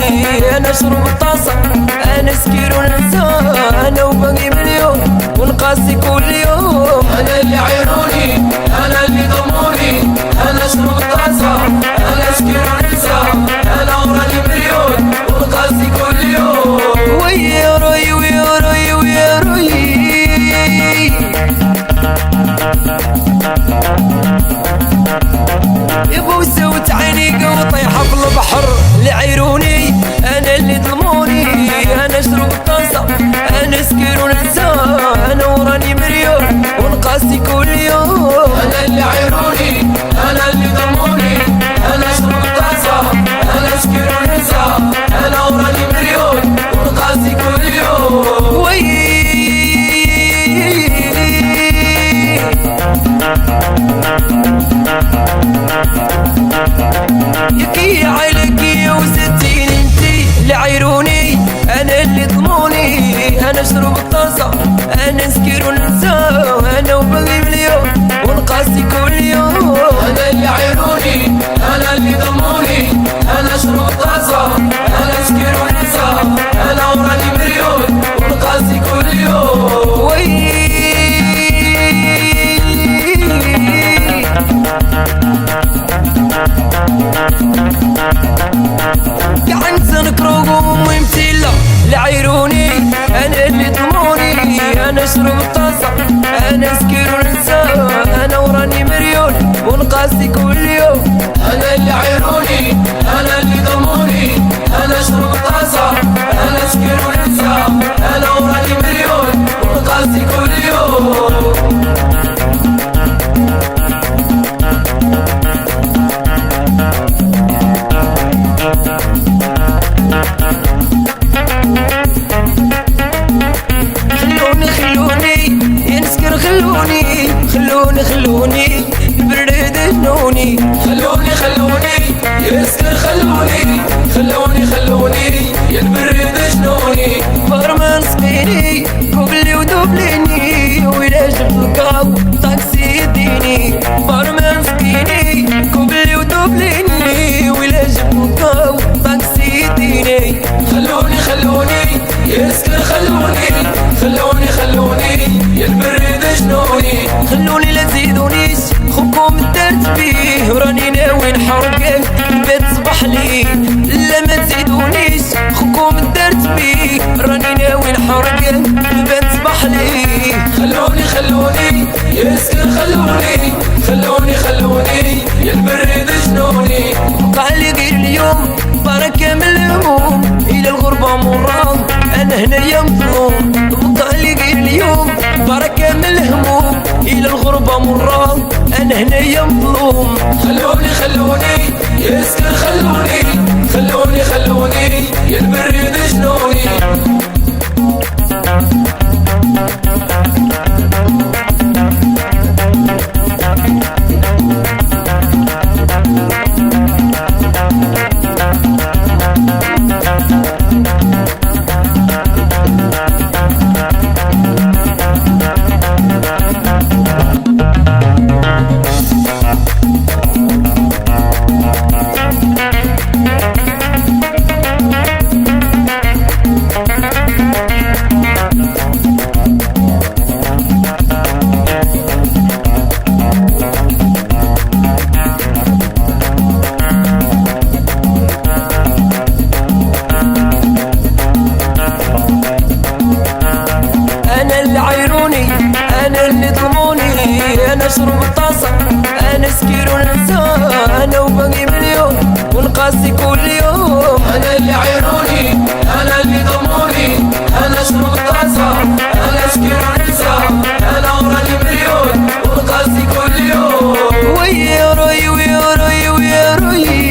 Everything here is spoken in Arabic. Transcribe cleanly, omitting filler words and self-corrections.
انا اشرب الطاسة، انا سكير وننسى، انا وباقي مليون ونقاسي كل يوم. انا اللي عيروني، انا اللي ضموني، انا اشرب الطاسة، انا سكير وننسى، انا وراني مليون ونقاسي كل يوم. ويا روي ويا روي ويا روي، يا بوسة وتعيني وطيحة في البحر لعيروني، انا اللي ظلموني، انا اشرب الطاسة، انا سكير وننسى، انا وراني مليون ونقاسي كل يوم. انا اللي عيروني، انا اللي ضموني، انا اشرب الطاسة، انا سكير وننسى، انا وراني مليون ونقاسي كل يوم. وي يكي عليكي وستين انتي لعيروني، انا اللي ضموني، انا اشرب الطاسة، انا سكير وننسى، انا وباقي مليون ونقاسي كل يوم. انا اللي عيروني، انا اللي ضموني، انا اشرب الطاسة، انا سكير وننسى، انا وراني مليون ونقاسي كل يوم. وي قاعد سنكروغو وممثلة لعيروني، انا اللي ضموني، انا اشرب الطاسة، انا سكير وننسى، انا وراني مليون ونقاسي كل يوم. انا اللي عيروني، انا اللي ضموني، انا اشرب الطاسة، انا سكير وننسى، انا وراني مليون ونقاسي كل يوم. خلوني البرد جنوني، خلوني يسكر، خلوني يا البرد جنوني. فرمان سقيني قبلي ودبليني، وإلا جبت القاو طاكسي يديني. فرمان سقيني قبلي ودبليني، وإلا جبت القاو طاكسي يديني. خلوني يسكر، خلوني يا البرد جنوني. خلوني لا تزيدونيش خوكم درت بيه، راني ناوي نحرقك البيت صبح لي. لا ما تزيدونيش خوكم درت بيه، راني ناوي نحرقك البيت صبح لي. خلوني يسكر، خلوني يا البرد جنوني. قالي غير اليوم بركة من الهموم، إلى الغربة مرام أنا هنايا مظلوم. قالي غير اليوم بركة من الهموم، إلى الغربة مرام أنا هنايا مظلوم. خلوني يسكر، خلوني يا البرد جنوني. اشرب الطاسة، انا سكير وننسى، انا وباقي مليون ونقاسي كل يوم. انا اللي عيروني، انا اللي ضموني، انا اشرب الطاسة، انا سكير وننسى، انا وراني مليون ونقاسي كل يوم. ويا روي ويا روي ويا روي.